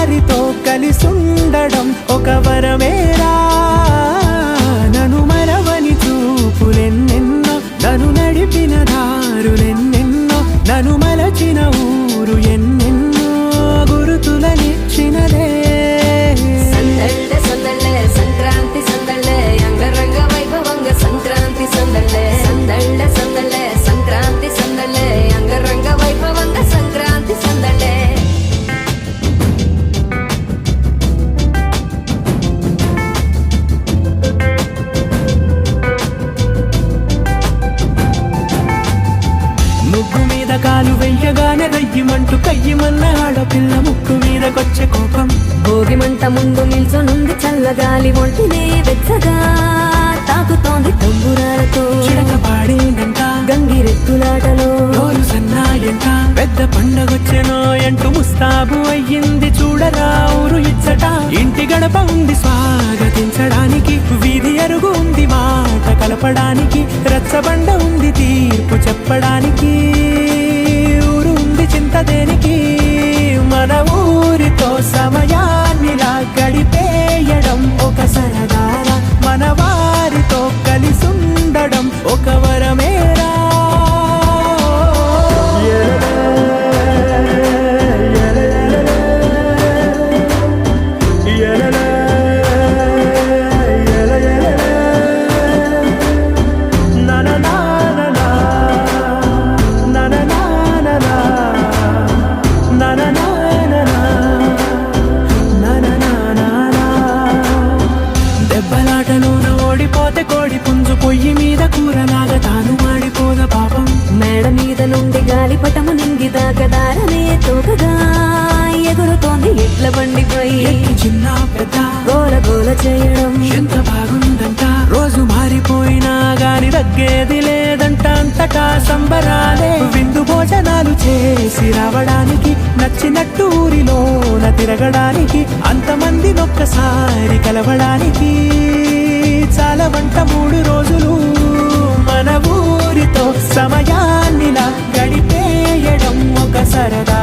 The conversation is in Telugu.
వారితో కలిసుండడం ఒక వరమేరా. నన్ను మరవని చూపులెన్నెన్నో, నన్ను నడిపిన దారులెన్నెన్నో, నన్ను మలచిన ఊరు ఎన్నెన్నో గురుతులనిచ్చినదే. సందళ్ళే సందళ్ళే సంక్రాంతి సందళ్ళే అంగరంగ వైభవంగ సంక్రాంతి సందళ్ళే. సందళ్ళే సందళ్ళే సంక్రాంతి సందళ్ళే అంగరంగ వైభవంగ సంక్రాంతి సందళ్ళే. ముగ్గు మీద కాలు వెయ్యగానే రయ్యమంటూ కయ్యమన్న ఆడపిల్ల ముక్కు మీదకొచ్చే కోపం. భోగి మంట ముందు నిల్చొనుంది చల్లగాలి ఒంటినే వెచ్చగా తాకుతోంది తంబురాలతో. చిడక పాడేందంట గంగిరెద్దులాటలో రోజు సన్నాయంట, పెద్ద పండగొచ్చెనో అంటూ ముస్తాబు అయ్యింది చూడరా ఊరు ఇచ్చట. ఇంటి గడప ఉంది స్వాగతించడానికి, వీధి అరుగు ఉంది మాట కలపడానికి, రచ్చబండ ఉంది తీర్పు చెప్పడానికి, ఊరు ఉంది చింత దేనికి. మన ఊరితో సమయాన్నిలా గడిపేయడం ఒక సరదారా, మన వారితో కలిసుండడం ఒక వరమేరా. దెబ్బలాటలోన ఓడిపోతే కోడి పుంజు పొయ్యి మీద కూరలాగా తాను మాడిపోద పాపం. మేడ మీద నుండి గాలిపటము నింగి దాకదారనే తోకగా ఎగురుతోంది ఎడ్ల బండిపై. చిన్న పెద్ద గోల గోల చేయడం ఎంత బాగుందంట, రోజు మారిపోయినా గాని తగ్గేది లేదంట. అంతటా సంబరాలే, విందు భోజనాలు చేసి రావడానికి, నచ్చినట్టు ఊరిలోన తిరగడానికి, అంతమంది ఒక్కసారి కలవడానికి చాలా వంట 3 రోజులు మన ఊరితో సమయాన్నిలా గడిపేయడం ఒక సరదా.